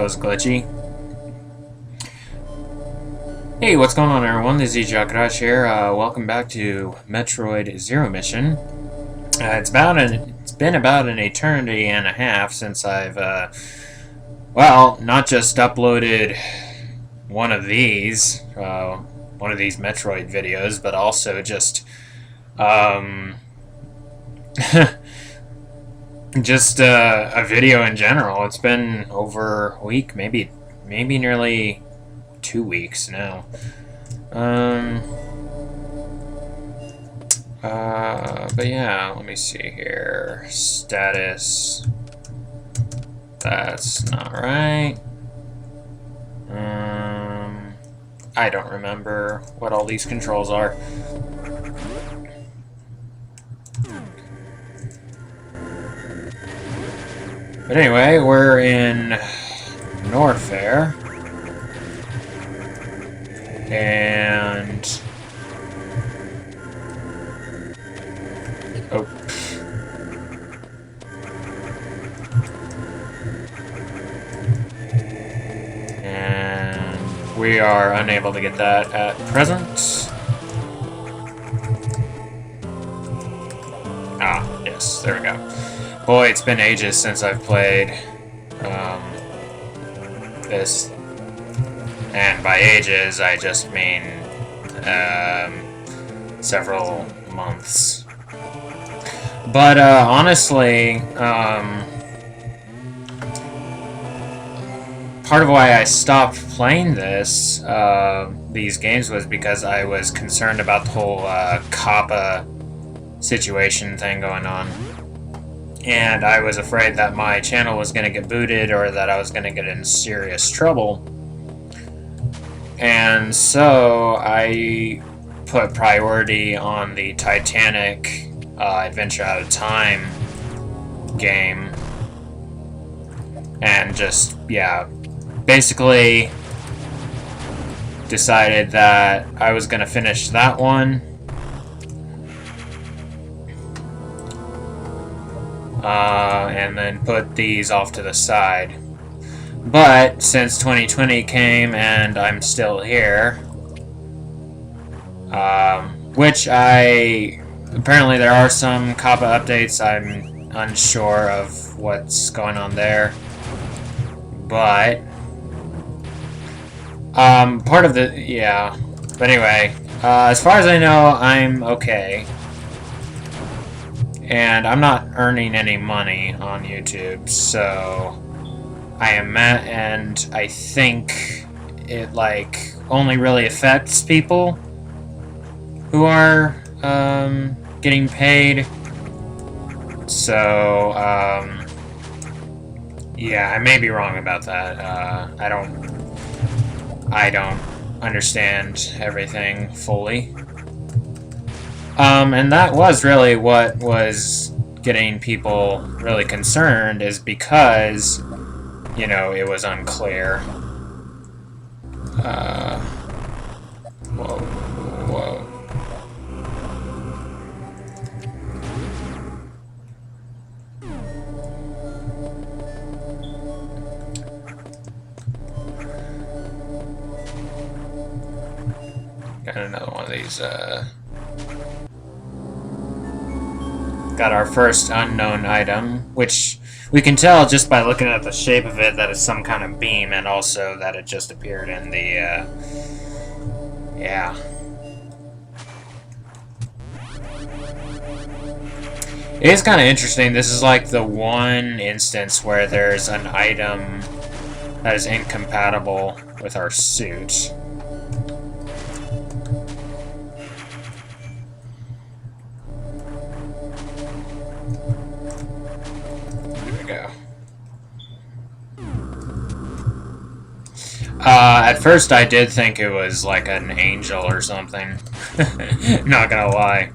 was glitchy. Hey, what's going on, everyone? This is Jorasz here. Welcome back to Metroid Zero Mission. It's been about an eternity and a half since I've, well, not just uploaded one of these Metroid videos, but also just, just a video in general. It's been over a week, maybe nearly 2 weeks now. But yeah, let me see here. Status. That's not right. I don't remember what all these controls are. But anyway, we're in Norfair. And oh, and we are unable to get that at present. Ah, yes, there we go. Boy, it's been ages since I've played this. And by ages, I just mean several months. But honestly, part of why I stopped playing these games was because I was concerned about the whole Kappa situation thing going on. And I was afraid that my channel was going to get booted or that I was going to get in serious trouble. And so I put priority on the Titanic Adventure Out of Time game. And just, yeah, basically decided that I was going to finish that one. And then put these off to the side. But since 2020 came and I'm still here, which apparently there are some Kappa updates. I'm unsure of what's going on there, but part of the, yeah. But anyway, as far as I know, I'm okay. And I'm not earning any money on YouTube, so I am and I think it, like, only really affects people who are, getting paid. So, yeah, I may be wrong about that. I don't understand everything fully. And that was really what was getting people really concerned, is because, you know, it was unclear. Whoa. Got another one of these, got our first unknown item, which we can tell just by looking at the shape of it that it's some kind of beam, and also that it just appeared in the, yeah. It is kind of interesting. This is like the one instance where there's an item that is incompatible with our suit. At first I did think it was like an angel or something. Not gonna lie.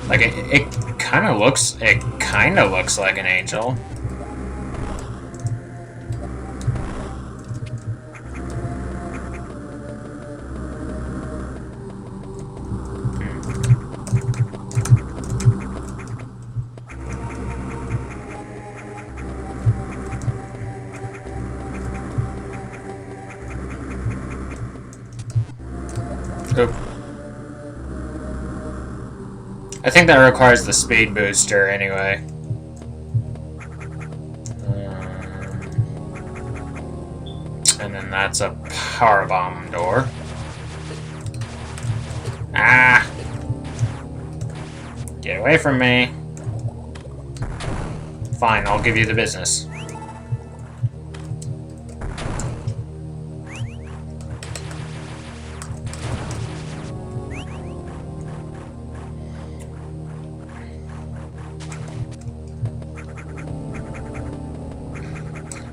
Like it kinda looks like an angel. Oop. I think that requires the speed booster anyway. And then that's a power bomb door. Ah! Get away from me. Fine, I'll give you the business.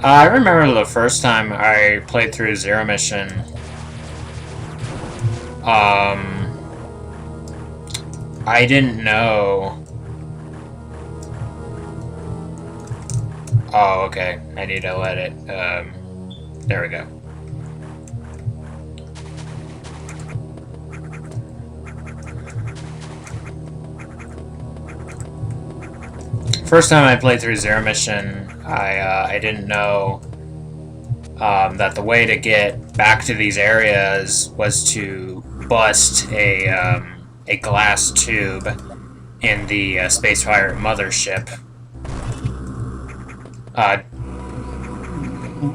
I remember the first time I played through Zero Mission. I didn't know. Oh, okay. I need to let it. There we go. First time I played through Zero Mission, I didn't know that the way to get back to these areas was to bust a glass tube in the space pirate mothership,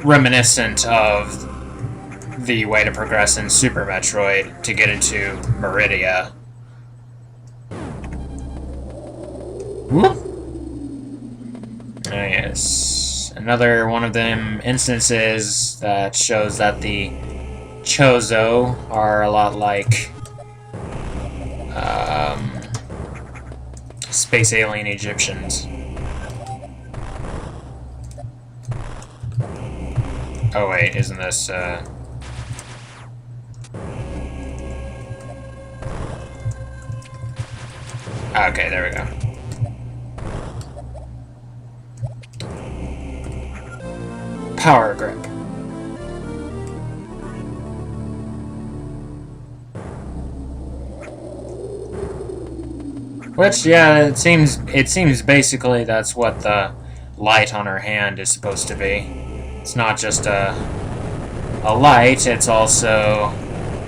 reminiscent of the way to progress in Super Metroid to get into Meridia. Whoop. Yes, another one of them instances that shows that the Chozo are a lot like space alien Egyptians. Oh wait, isn't this okay, there we go. Power grip. Which, yeah, it seems basically that's what the light on her hand is supposed to be. It's not just a light, it's also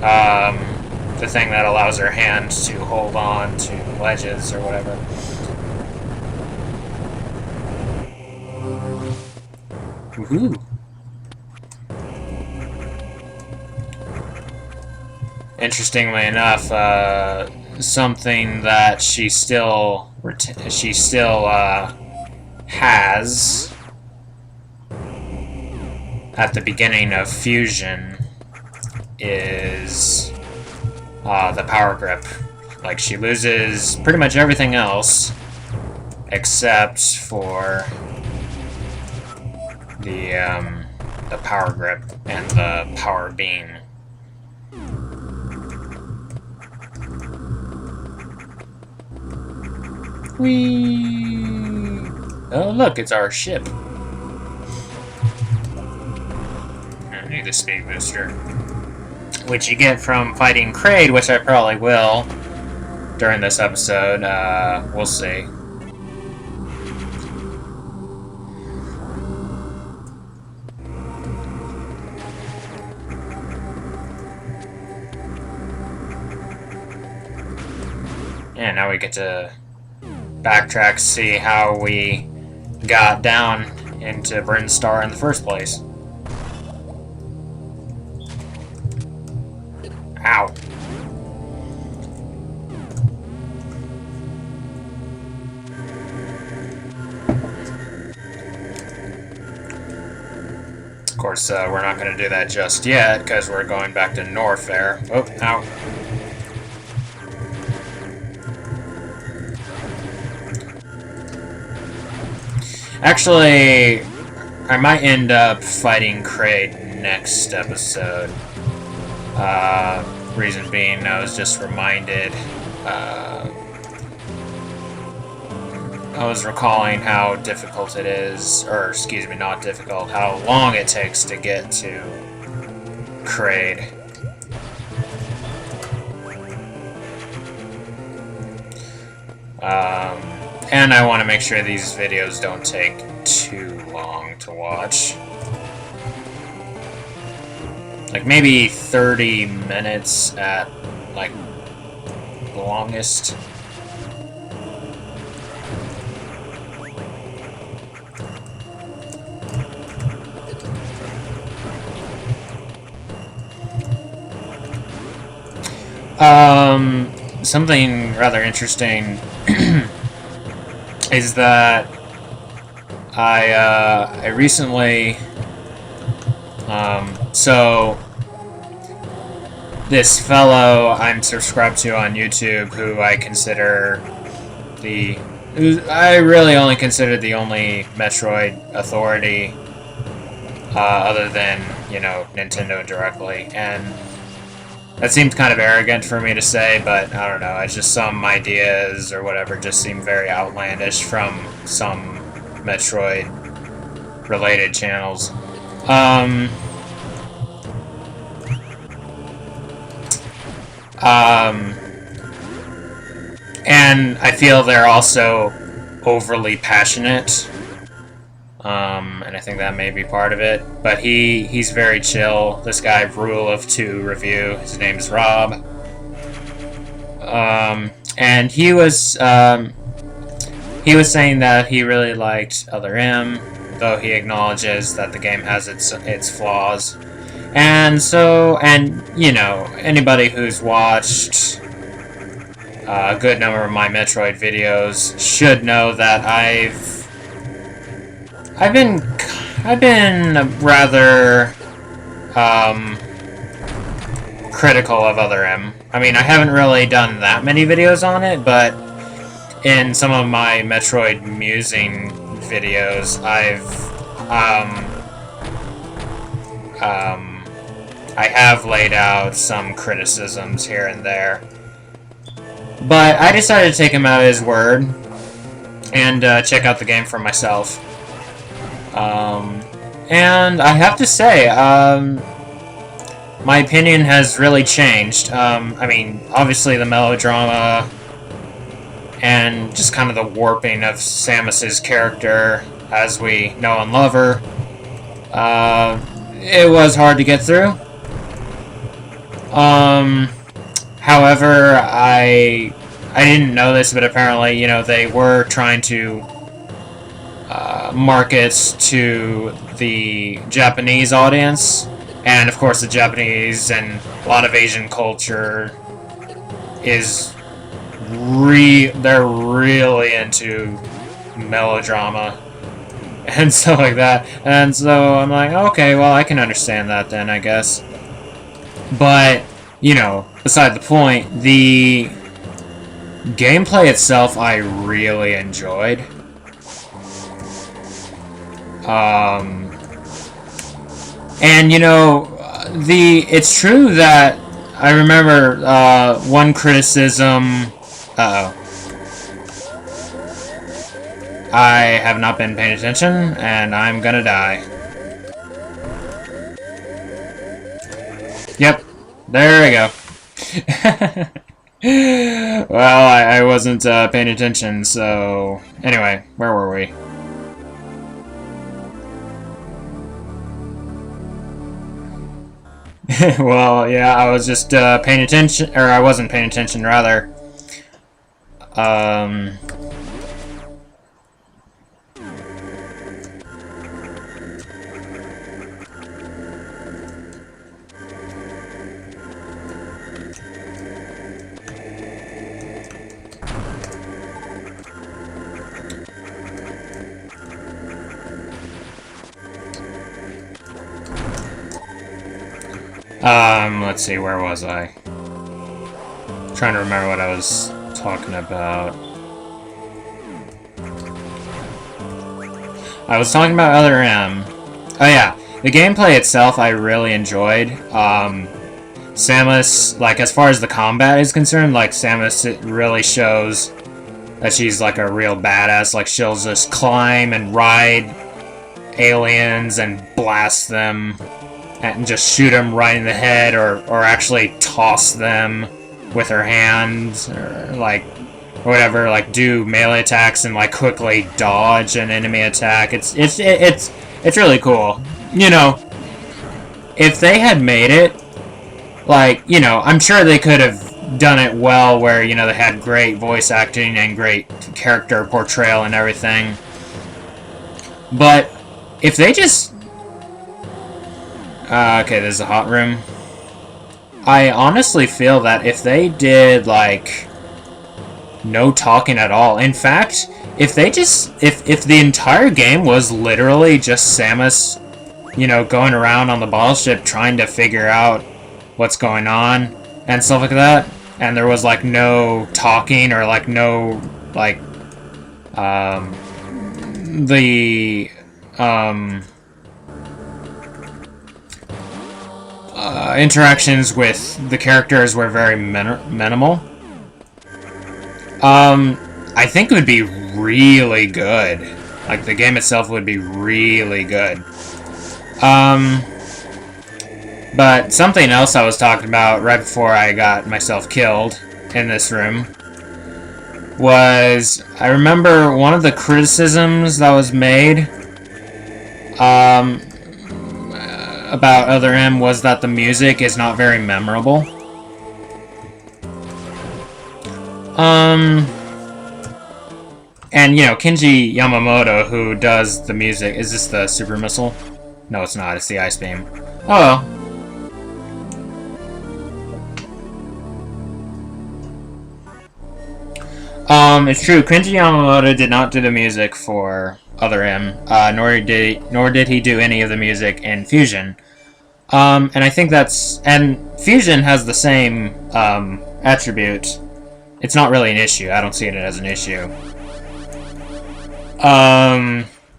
the thing that allows her hand to hold on to ledges or whatever. Woohoo! Interestingly enough, something that she still has at the beginning of Fusion is the power grip. Like, she loses pretty much everything else except for the power grip and the power beam. Whee! Oh look, it's our ship. I need the speed booster, which you get from fighting Kraid, which I probably will during this episode. We'll see. Yeah, now we get to backtrack, see how we got down into Brinstar in the first place. Ow. Of course, we're not going to do that just yet, because we're going back to North there. Oh, ow. Actually, I might end up fighting Kraid next episode. Reason being, I was just reminded, I was recalling how difficult it is, or excuse me, not difficult, how long it takes to get to Kraid. And I want to make sure these videos don't take too long to watch. Like maybe 30 minutes at like, the longest. Something rather interesting is that I recently, so this fellow I'm subscribed to on YouTube, who I consider I really only consider the only Metroid authority, other than, you know, Nintendo directly, and that seems kind of arrogant for me to say, but I don't know, it's just some ideas or whatever just seem very outlandish from some Metroid-related channels. And I feel they're also overly passionate. And I think that may be part of it. But he's very chill. This guy, Rule of Two Review, his name is Rob. And he was saying that he really liked Other M, though he acknowledges that the game has its flaws. And so, and you know, anybody who's watched a good number of my Metroid videos should know that I've been rather critical of Other M. I mean, I haven't really done that many videos on it, but in some of my Metroid musing videos, I have laid out some criticisms here and there. But I decided to take him at his word and check out the game for myself. And I have to say, my opinion has really changed. I mean, obviously the melodrama and just kind of the warping of Samus's character as we know and love her, it was hard to get through. However, I didn't know this, but apparently, you know, they were trying to market to the Japanese audience, and of course the Japanese and a lot of Asian culture is they're really into melodrama and stuff like that, and so I'm like, okay, well, I can understand that then, I guess. But, you know, beside the point, the gameplay itself I really enjoyed. And, you know, it's true that I remember one criticism. I have not been paying attention, and I'm gonna die. Yep, there we go. Well, I wasn't paying attention, so... Anyway, where were we? Well, yeah, I was just paying attention, or I wasn't paying attention, rather. Let's see, where was I? Trying to remember what I was talking about. I was talking about Other M. Oh yeah, the gameplay itself I really enjoyed. Samus, like, as far as the combat is concerned, like, Samus, it really shows that she's like a real badass. Like, she'll just climb and ride aliens and blast them and just shoot them right in the head, or actually toss them with her hands, or like whatever, like do melee attacks and like quickly dodge an enemy attack. It's really cool. You know, if they had made it like, you know, I'm sure they could have done it well, where, you know, they had great voice acting and great character portrayal and everything. But if they just... okay, there's a hot room. I honestly feel that if they did, like, no talking at all... In fact, if they just... If the entire game was literally just Samus, you know, going around on the battleship trying to figure out what's going on and stuff like that, and there was, like, no talking or, like, no, like, interactions with the characters were very minimal. I think it would be really good. Like, the game itself would be really good. But something else I was talking about right before I got myself killed in this room was, I remember one of the criticisms that was made about Other M was that the music is not very memorable. And, you know, Kenji Yamamoto, who does the music... Is this the super missile? No, it's not. It's the ice beam. Oh, well. It's true. Kenji Yamamoto did not do the music for Other M, nor did he do any of the music in Fusion. And I think that's... And Fusion has the same, attribute. It's not really an issue. I don't see it as an issue.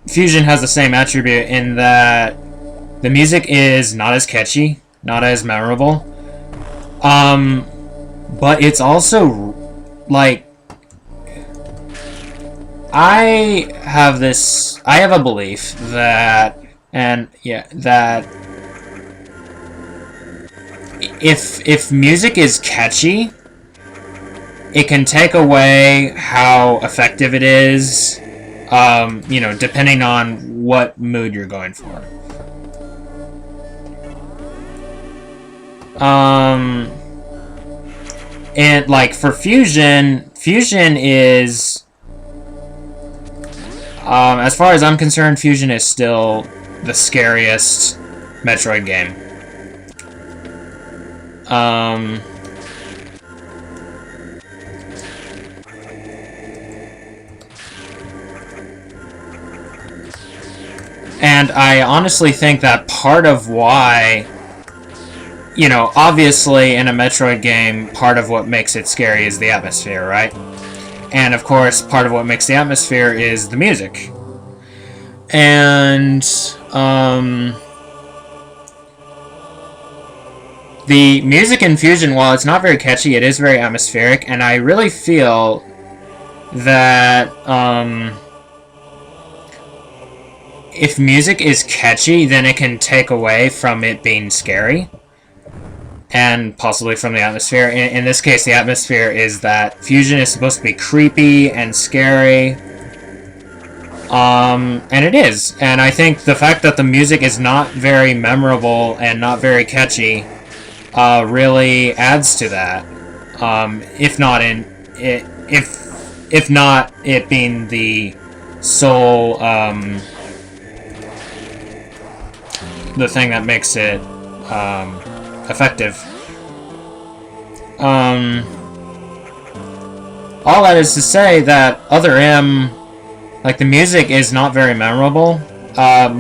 Fusion has the same attribute in that the music is not as catchy, not as memorable. But it's also, like... I have a belief that, that if music is catchy, it can take away how effective it is, you know, depending on what mood you're going for. And, like, for Fusion is... as far as I'm concerned, Fusion is still the scariest Metroid game. And I honestly think that part of why, you know, obviously in a Metroid game, part of what makes it scary is the atmosphere, right? And, of course, part of what makes the atmosphere is the music. And, the music in Fusion, while it's not very catchy, it is very atmospheric, and I really feel that, if music is catchy, then it can take away from it being scary. And possibly from the atmosphere. In this case, the atmosphere is that Fusion is supposed to be creepy and scary. And it is. And I think the fact that the music is not very memorable and not very catchy really adds to that. If not it being the sole the thing that makes it effective. All that is to say that Other M, like, the music is not very memorable,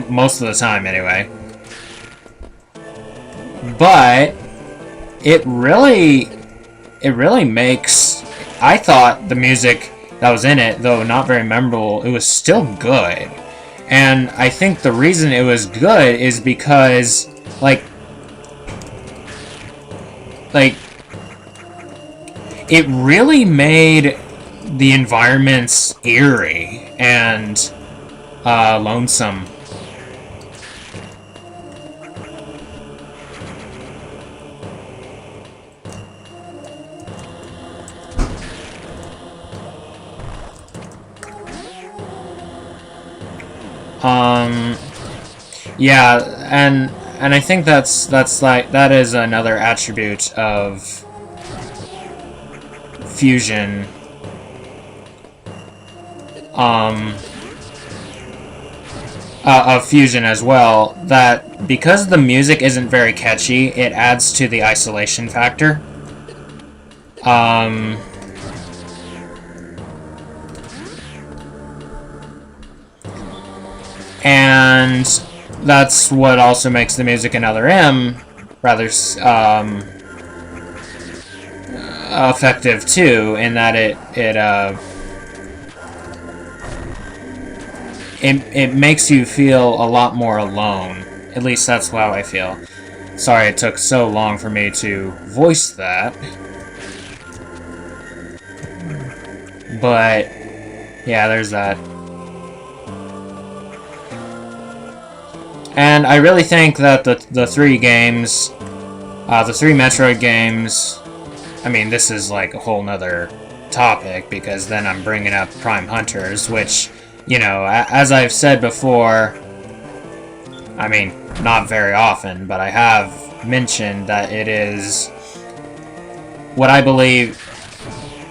most of the time anyway. But it really makes... I thought the music that was in it, though not very memorable, it was still good. And I think the reason it was good is because, like, it really made the environments eerie and lonesome. Yeah, and I think that's like, that is another attribute of Fusion, of Fusion as well, that because the music isn't very catchy, it adds to the isolation factor. And that's what also makes the music in Other M rather effective too, in that it makes you feel a lot more alone. At least that's how I feel. Sorry it took so long for me to voice that. But yeah, there's that. And I really think that the three games, the three Metroid games, I mean, this is like a whole nother topic, because then I'm bringing up Prime Hunters, which, you know, as I've said before, I mean, not very often, but I have mentioned that it is what I believe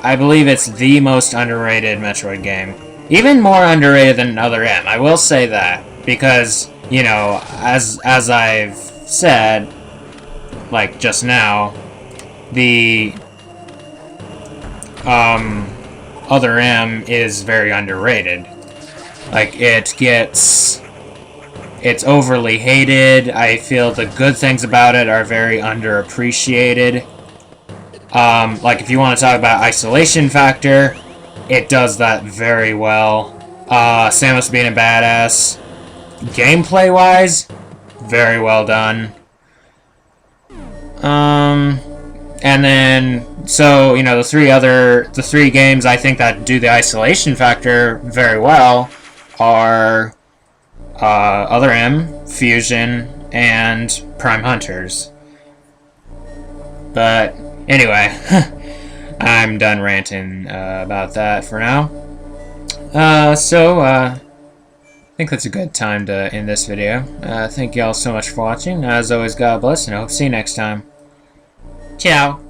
it's the most underrated Metroid game. Even more underrated than Other M, I will say that, because, you know, as I've said, like just now, the Other M is very underrated. Like, it's overly hated. I feel the good things about it are very underappreciated. Like, if you want to talk about isolation factor, it does that very well. Samus being a badass. Gameplay-wise, very well done. And then, so, you know, the three games I think that do the isolation factor very well are Other M, Fusion, and Prime Hunters. But anyway, I'm done ranting about that for now. I think that's a good time to end this video. Thank you all so much for watching. As always, God bless, and I hope to see you next time. Ciao!